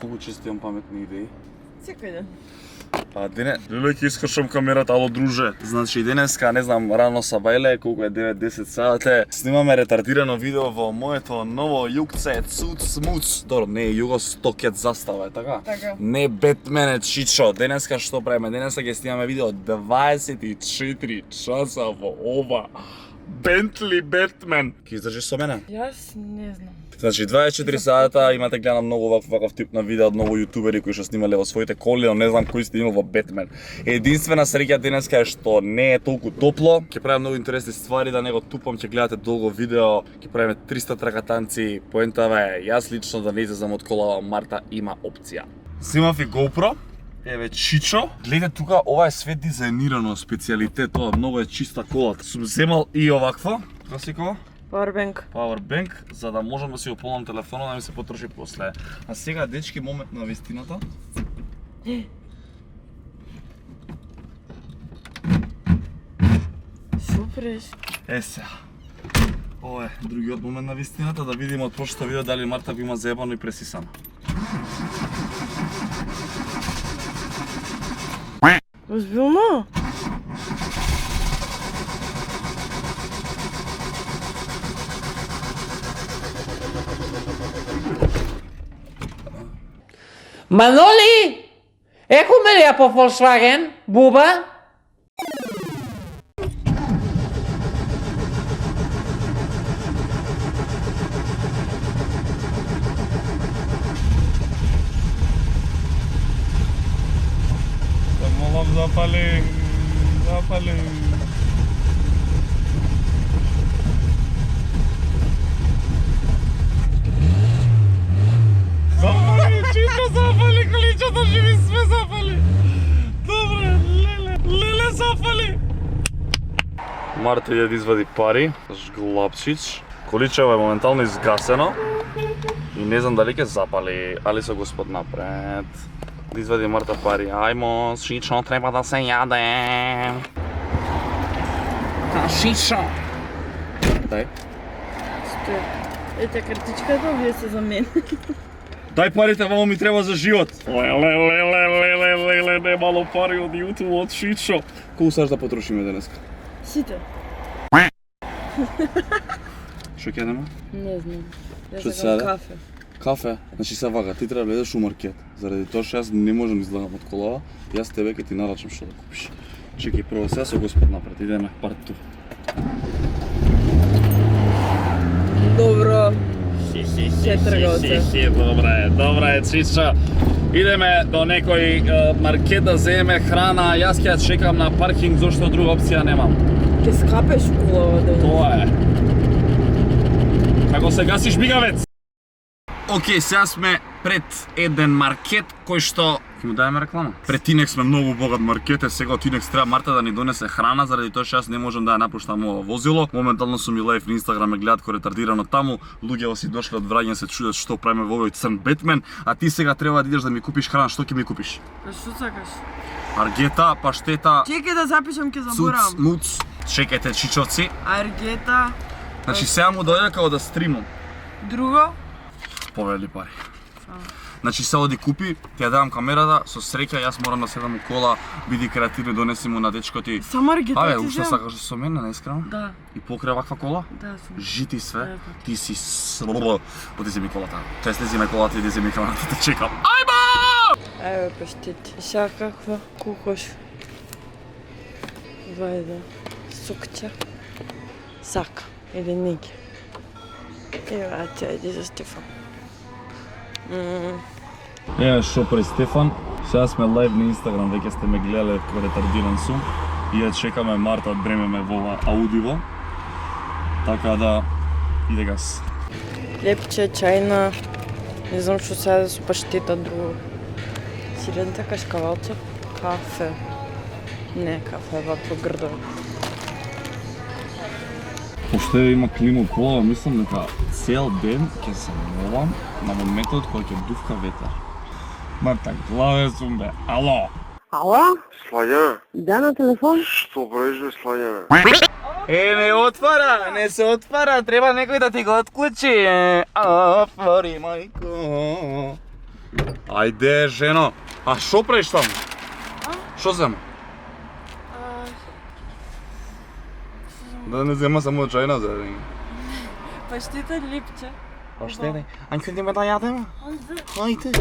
колку често имам паметни идеи. Секој ден. Леле ќе искршам камерата, ало друже. Значи денеска, не знам, рано са бајле, колку е 9-10 сате. Снимаме ретардирано видео во моето ново јукце Цуц Муц. Добро, не е Југостокет застава, е така? Така. Не Бетмен е Чичо. Денеска што правиме? Денеска ќе снимаме видео 24 часа во ова Бентли Бетмен. Ќе издржиш со мене? Јас не знам. Значи 24 сата имате гледам многу ваков тип на видео од многу јутубери кои што снимале во своите коли, но не знам кој сте имал во Бетмен. Единствена среќа денеска е што не е толку топло. Ќе правиме многу интересни ствари, да не го тупам, ќе гледате долго видео, ќе правиме 300 тракатанци. Поентава е јас лично да не излезам од кола, Марта има опција. Снимав и GoPro. Еве Чичо. Гледате тука, ова е све дизајнирано, специјалитет, тоа многу е чиста колата. Сум земал и оваква, класикова. Powerbank, за да можам да си го полнам телефонот, да ми се потроши после. А сега, дечки, момент на вистината. Супреш. Е сега. Ова е другиот момент на вистината, да видиме од прошлото видео дали Марта го има заебано и пресисано. Озбилно? Manoli! Eccomi lì a Volkswagen, buba! Молам запали. Чичо запали, количето живи све запали. Добре, леле запали. Марта ја да извади пари, жглапчич. Количево е моментално изгасено. И не знам дали ќе запали, али со господ напред. Да извади Марта пари. Ајмо, Чичо, треба да се јаде. Чичо. Дај. Стој. Ете картичката, вие се за мен. Дај парите, мамо ми треба за живот. Леле, немало пари од YouTube од Чичо. Колку саш да потрошиме денеска? Сите. Што ќе нема? Не знам. Што Јас се сакам јаде? кафе. Кафе? Значи се вака, ти треба да влезеш у маркет. Заради тоа што јас не можам да излегам од колава, јас тебе ќе ти нарачам што да купиш. Чекај прво сега со господ напред, идеме парт ту. Добро. Се трговце. Добра е, Чичо. Идеме до некој маркет да земеме храна, јас ќе ја чекам на паркинг зашто друга опција немам. Ке скапеш кулава да. Тоа е. Како се гасиш мигавец? Океј, сега сме пред еден маркет кој што... Ке му дајме реклама? Пред Тинекс сме многу богат маркет, сега од Тинекс треба Марта да ни донесе храна, заради тоа што јас не можам да ја напуштам ова возило. Моментално сум и лайв на Инстаграм, ме гледат ко ретардирано таму, луѓето си дошле од Враѓа се чудат што правиме во овој црн Бетмен, а ти сега треба да идеш да ми купиш храна, што ќе ми купиш? Што сакаш? Аргета, паштета, Чекај да запишам, ке цуц, заборам. муц. Чекајте, чичовци. Аргета. Значи сега му дојде као да стримам. Друго? Повели пари. Значи се оди купи, ти ја давам камерата, со среќа јас морам да седам у кола, биди креативни, донеси му на дечко ти. Само аргета Абе, ти уште земам. сакаш со мене, не искрено? Да. И покрај ваква кола? Да, сум. Жити све, Да. ти си оди земи колата. Тоест не земи колата, иди земи храната, те чекам. Ајба! Еве паштети. Сега каква кукош? Вајде. Сукча. Сака. Или неги. Еве, а тя иди за Стефан. Еве шо пред Стефан. Сега сме лайв на Инстаграм, веќе сте ме гледале кој ретардиран сум. И ја чекаме Марта од бремеме во ова аудиво. Така да, иде газ. Лепче, чајна. Не знам што сега да со паштета друго. Сирента кашкавалче. Кафе. Не, кафе е вакво грдо. Пошто има клима у кола, мислам дека цел ден ќе се молам на моментот кој ќе дувка ветер. Марта, главе сум бе. Ало! Ало? Слаѓане, Да, на телефон? што правиш бе, Слаѓане? Не се отвара, треба некој да ти го отклучи. Отвори, мајко. Ајде, жено. А шо правиш таму? Шо зема? Да не зема само чајна за. Паштета липче. Паштета. Ајде идеме да јадеме. Ајде.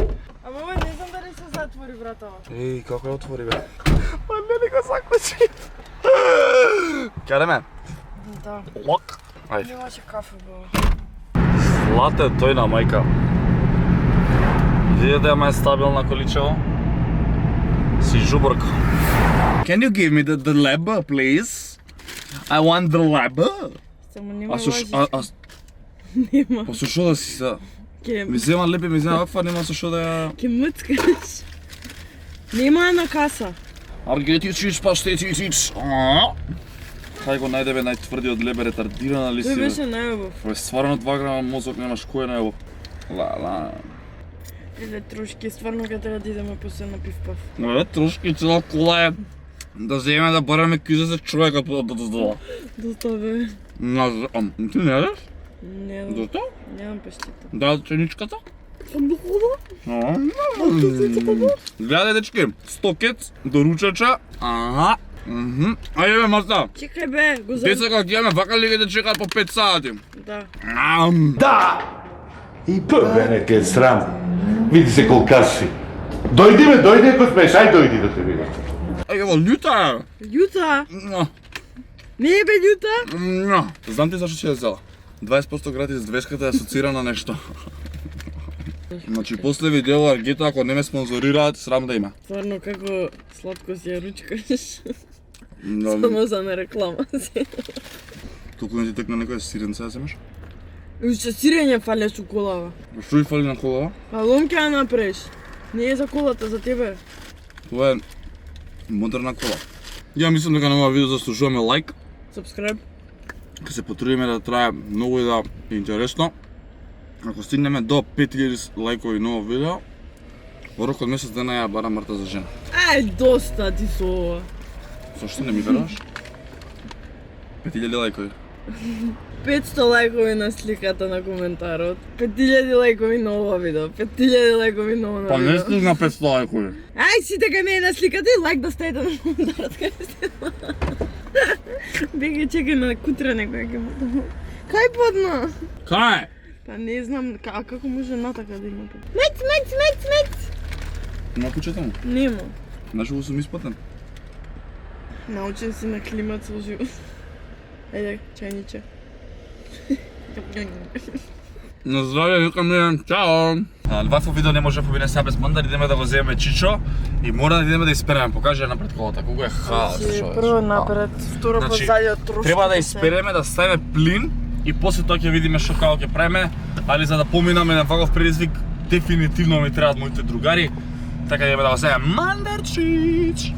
Ама ова не знам дали се затвори вратава. Еј, како ја отвори бе? Па не го заклучи. Караме. Да. Лок. Ајде. Немаше кафе била. Злате тојна мајка. Видите да е стабилна количево? Си жуборка. Can you give me the lab, please? I want the lab. Само нема А Нема. па со шо да си са? Ке Ми зема лепе, ми зема ваква, нема со шо да ја... ке муцкаш. Нема на каса. Аргетичич, паштетичич. Кај го најдебе најтврдиот лебе, ретардирана ли Тој си? беше најубав. Бе, стварно 2 грама мозок немаш, кој е најубав? Ла. Еле трошки, стварно ке треба да идеме после на пив-пав. Е, трошки цела кола е. Да земеме да бараме киза за човекот по да. Доставе. Ти не едеш? Не, Зашто? немам паштета. Да, ченичката? Гледај дечки, стокец, доручача, Ајде бе, маста. Чекај бе, го зам... Деца кога ќе имаме вака ли да чекаат по 5 сати? Да. Da! I to je mene kaj je sram. Vidi se kolika si. Dojdi me, dojdi ako smeš, aj dojdi da te vidim. Ево, љута е. Љута? Не е бе љута? Знам ти зашто ќе ја взела. 20% гратис двешката е асоцирана нешто. Значи, после видео Аргета, ако не ме спонзорираат, срам да има. Стварно, како сладко си ја ручкаш. Само за на реклама си. Толку не ти текна некоја сиренце да земеш? Уште сирење фале со колава. Што и фали на колава? А лом ќе ја направиш. Не е за колата, за тебе. Тоа е модерна кола. Ја мислам дека на ова видео заслужуваме лайк. Subscribe. Ке се потрудиме да трае многу и да е интересно. Ако стигнеме до 5000 лајкови на ово видео, во рок од месец дена ја барам Марта за жена. Ај, доста ти со ова. Зашто не ми веруваш? 5000 лајкови. 500 лајкови на сликата на коментарот. 5000 лајкови на ова видео. 5000 лајкови на ова Па не видео. стигна 500 лајкови. Ај, сите кај мене на сликата и лайк да ставите на коментарот кај сте. Беги чекај на кутра некој ќе му. Кај подна? Кај? Па не знам, а како може натака да има? Мец! На кучето му? Нема. Знаеш го сум испатен? Научен си на климат со живот. Ајде, чајниче. На здравје, викам ми, чао! Вакво видео не може да побине сега без мандар, идеме да го земеме Чичо и мора да идеме да испереме, покажи напред колата, колку е хаос, човече. Прво напред, второ Значи, позади трошки. треба да испереме, да ставиме плин и после тоа ќе видиме што како ќе правиме, али за да поминаме на ваков предизвик, дефинитивно ми требаат моите другари, така идеме да го земеме мандарчич.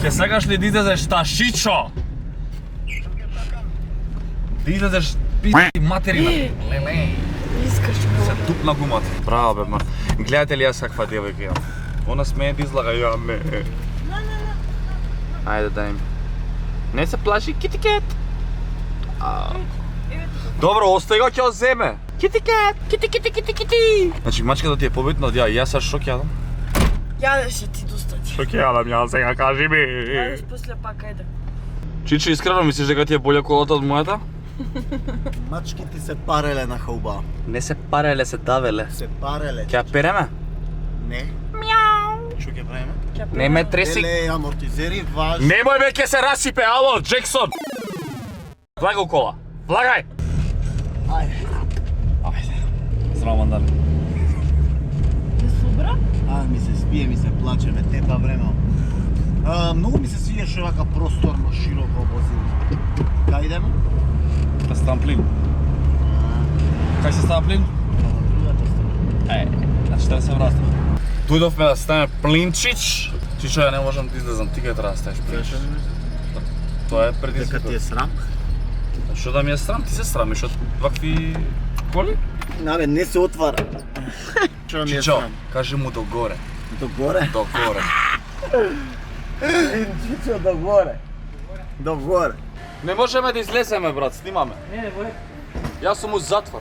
Ќе сакаш ли да излезеш ташичо? Да излезеш пи***и материна. Леле. Искаш Се го. тупна гумата. Браво бе, ма. Гледате ли јас каква девојка имам? Она смее да излага, ја ме. Ајде дај ми. Не се плаши, китикет. Добро, остај го, ќе го земе. Китикет, кити. Значи мачката ти е побитна од ја, јас сад шо ќе јадам? Јадеше ти достати. Шо ќе јадам ја сега, кажи ми. Јадеш после пак, ајде. Чичо, искрено мислиш дека ти е болја колата од мојата? Мачките се пареле на хауба. Не се пареле, се давеле. Се пареле. Ќе ја переме? Не. Што ќе правиме? Не ме треси. Еле, амортизери, важ. Немој бе, ќе се расипе, ало, Джексон! Влагај у кола, влагај! Ајде. Ајде. Здраво, мандар. Те собра? Ми се спие, ми се плаче, ме тепа време. Многу ми се свиеше вака просторно, широко возило. Кај идеме? Да ставам плин. Кај се става плин? На другата страна. Значи треба да се вратам. Дојдовме да ставиме плинчич. Чичо, ја не можам да излезам, ти ќе треба да ставиш плинчич. Тоа е Дека предизвик. ти е срам? Што да ми е срам? Ти се срамиш од вакви коли? Набе, не се отвара. Што ми е Чичо, срам? кажи му догоре. Догоре? Догоре. Чичо, догоре. Догоре. Не можеме да излеземе, брат, снимаме. Не, Јас сум у затвор.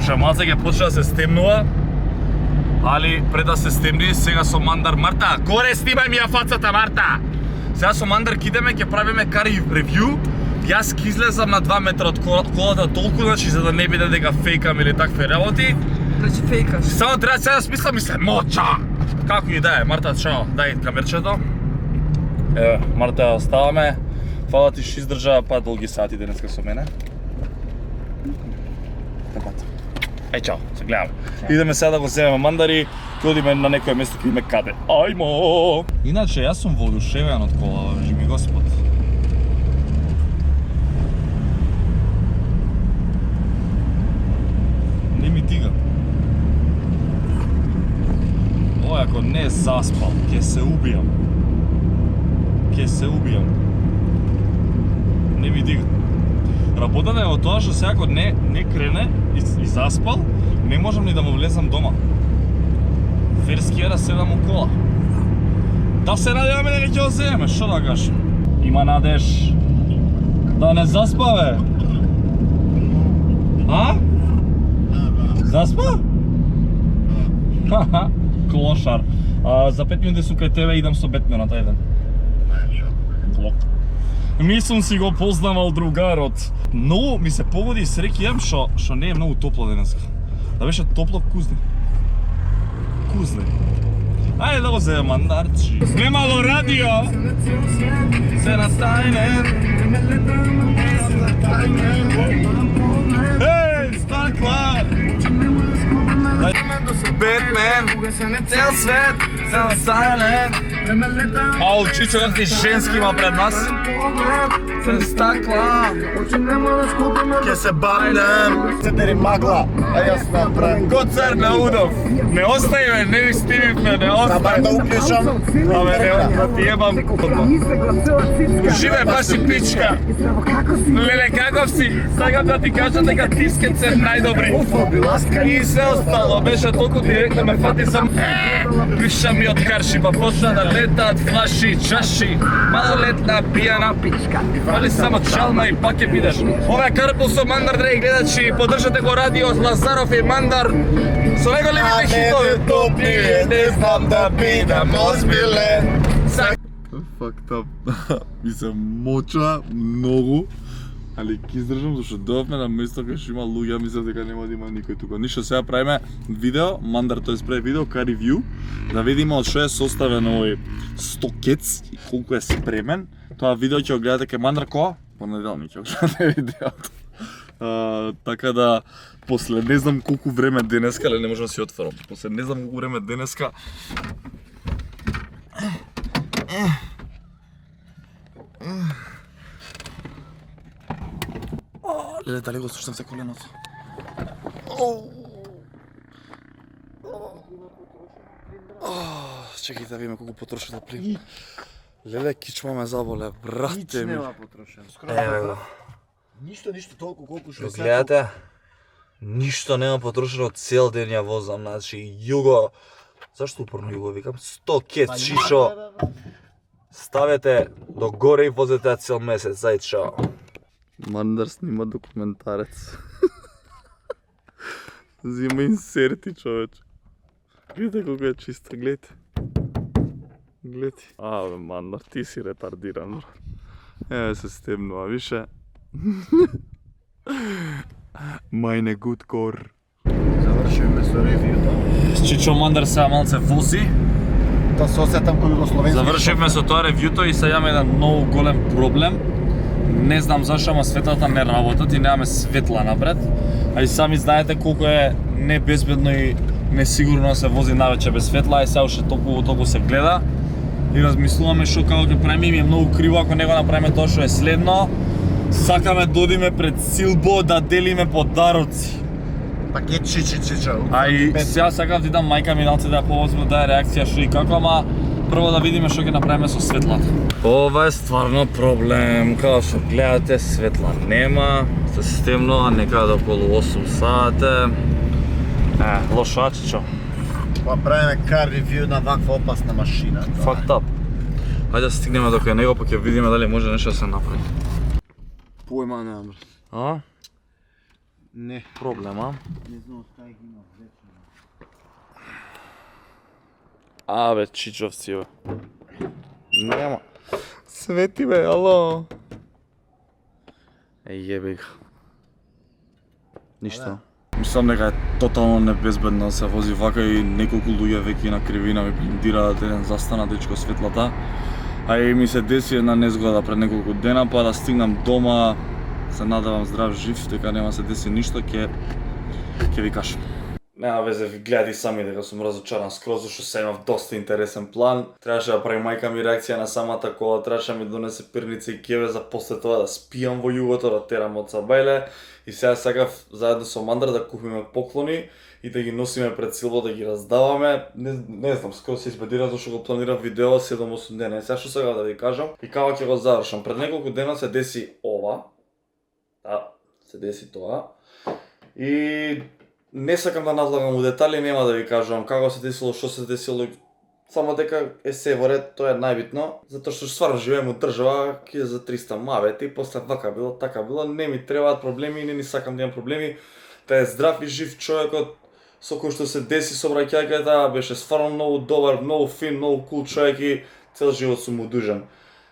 Ше малце ќе почне да се стемнува, али пред да се стемни, сега со Мандар Марта, горе снимај ми ја фацата, Марта! Сега со Мандар кидеме, ќе правиме кари ревју. Јас ќе излезам на 2 метра од колата толку, значи за да не биде дека фейкам или такви работи. Значи фейкаш. Само треба сега да смислам и се моча! Како и да е, Марта, чао, дај камерчето. Еве, Марта ја оставаме. Фала ти што издржа па долги сати денеска со мене. Еј, чао, се гледаме. Идеме сега да го земеме Мандари, ќе одиме на некој место ќе видиме каде. Ајмо! Иначе, јас сум воодушевен од кола, божи ми Господ. Не ми дига. Ој, ако не заспал, ќе се убијам. Ќе се убијам. Не ми дига. Работата е во тоа што сега ако не крене и заспал, не можам ни да му влезам дома. Ферски е да седам у кола. Да се надеваме дека ќе го земеме, што да кажам? Има надеж. Да не заспа, бе. А? Заспа? Ха-ха, клошар. За 5 минути сум кај тебе, идам со Бетменот, ајде. Клок. Мислам си го познавал другарот. Многу ми се погоди и среќа имам што не е многу топло денеска. Да беше топло кузне. Кузне. Ајде да го земе Мандарчи. Немало радио. Се настајне. Ей, стакла. Бетмен, цел свет, цел сайлен. Ау, чичо как ти женски има пред нас. Се стакла. Ке се бавнем. Цетери магла, а јас направим. Ко цар на удов. Не остај, бе, не ви стививме, не остај. Да уклучам. Абе, не, да ти ебам. Живе баш и пичка. Леле, каков си? Сакам да ти кажам дека тискет се најдобри. И се остало, беше толку директно ме фати сам. Пиша ми од карши, па почна да летаат флаши, чаши. Малолетна пијана пичка. Фали само чалма и пак ќе бидеш. Ова е Карпул со Мандар, драги гледачи. Поддржате го радио од Лазаров и Мандар. Со него ли ми хитови топли, не знам да бидам озбилен. Fucked up. Ми се моча многу, али ќе издржам зашто дојавме на место кај што има луѓе, мислев дека нема да има никој тука. Ништо, сега правиме видео, Мандар тој прави видео, ка ревју, да видиме од што е составен овој стокец и колку е спремен. Тоа видео ќе го гледате кај Мандар кога? Понеделник ќе го гледате видеото. Така да, после не знам колку време денеска, але не можам да си отворам. После не знам колку време денеска, леле, дали го слушам се коленото? Чекај да видиме колку потрошила плин. Леле, кичма ме заболе, брате ми. потрошен. Еве го. Ништо толку колку што Го гледате? Ништо нема потрошено, цел ден ја возам, значи југо. Зашто упорно југо викам? 100 кет шишо. Ставете до горе и возете цел месец, зај чао. Мандар снима документарец. Зима инсерти, човече. Гледате колко е чиста, гледате. Гледате. Абе, Мандар, ти си ретардиран, бро. Еве се стемнува, више. Мајне гуд кор. завршивме со ревјуто. Чичо Мандар сега малце вози. Да се осетам кој југословенски. Завршивме со тоа ревјуто и сега имаме еден многу голем проблем. Не знам зашто, ама светлата не работат и немаме светла напред. А и сами знаете колку е небезбедно и несигурно да се вози навече без светла, и сега уште толку се гледа. И размислуваме што како ќе правиме, ми е многу криво ако не го направиме тоа што е следно. Сакаме да одиме пред Силбо да делиме подароци. Пакет чичичича. А и сега сакам да дам мајка ми налце да повозме да е реакција што и како, ама прво да видиме што ќе направиме со светлата. Ова е стварно проблем, како што гледате светла нема, се стемнува некаде околу 8 сати. Лошо ачичо. Па правиме кар ревју на ваква опасна машина. Fucked up. Хајде да стигнеме до кај него па ќе видиме дали може нешто да се направи. Појма немам. А? Не. Проблема. Не знам од кај ги имам вече. Абе, чичовци, бе. Нема. Свети, бе, ало. Јеби га. Ништо. Мислам дека е тотално небезбедно да се вози вака и неколку луѓе веќе на кривина ми блиндираат еден застана дечко светлата. А и ми се деси една незгода пред неколку дена, па да стигнам дома, се надевам здрав жив, дека нема се деси ништо, ќе ви кажам. Нема везе, ви гледајте сами дека сум разочаран скроз, зашто се имав доста интересен план. Требаше да прави мајка ми реакција на самата кола, требаше да ми донесе пирница и кеве за после тоа да спијам во југото, да терам од Сабајле. И сега сакав заедно со Мандар да купиме поклони и да ги носиме пред Силво да ги раздаваме. Не знам, скоро се избедира зашто го планирав видео 7-8 дена. И сега што сега да ви кажам и како ќе го завршам. Пред неколку дена се деси ова. Да, се деси тоа. И не сакам да надлагам у детали, нема да ви кажам како се десило, што се десило. Само дека е се во ред, тоа е најбитно, затоа што стварно живееме од држава, ќе за 300 мавети, после вака било, така било, не ми требаат проблеми и не ни сакам да имам проблеми. Та е здрав и жив човекот, со кој што се деси со браќајката, беше стварно многу добар, многу фин, многу кул човек и цел живот сум му дужен.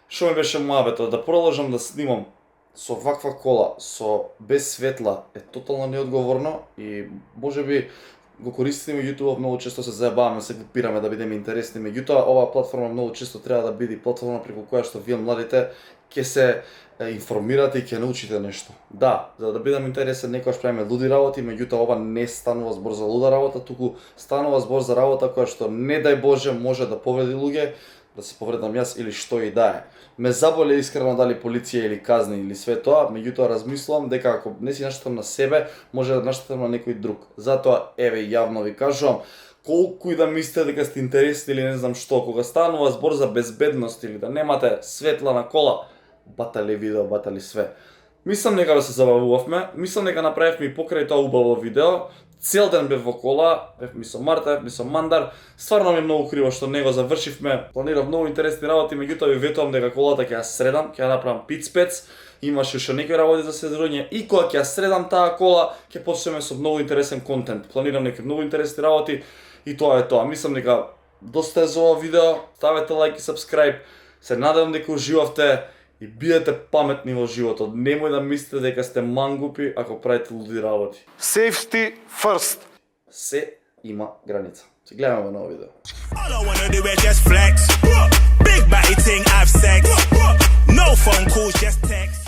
Што ми беше мавето, да продолжам да снимам со ваква кола, со без светла, е тотално неодговорно и можеби го користиме YouTube, многу често се заебаваме, се копираме да бидеме интересни, меѓутоа оваа платформа многу често треба да биде платформа преку која што вие младите ќе се информирате и ќе научите нешто. Да, за да бидам интересен, некогаш правиме луди работи, меѓутоа ова не станува збор за луда работа, туку станува збор за работа која што не дај Боже може да повреди луѓе, да се повредам јас или што и да е. Ме заболе искрено дали полиција или казни или све тоа, меѓутоа размислувам дека ако не си наштетам на себе, може да наштетам на некој друг. Затоа еве јавно ви кажувам, колку и да мислите дека сте интересни или не знам што, кога станува збор за безбедност или да немате светла на кола, батали видео, батали све. Мислам дека да се забавувавме, мислам дека направивме и покрај тоа убаво видео. Цел ден бев во кола, бев ми со Марта, бев ми со Мандар. Стварно ми е многу криво што не го завршивме. Планирав многу интересни работи, меѓутоа ви ветувам дека колата ќе ја средам, ќе ја направам пит-спец. Имаше уште некои работи за сезонија и кога ќе ја средам таа кола, ќе почнеме со многу интересен контент. Планирам некои многу интересни работи и тоа е тоа. Мислам дека доста е за ова видео. Ставете лайк и subscribe. Се надевам дека уживавте. И бидете паметни во животот. Немој да мислите дека сте мангупи ако правите луди работи. Safety first. Се има граница. Се гледаме во ново видео. All I wanna do is just flex. Big body thing, have sex. No phone calls, just text.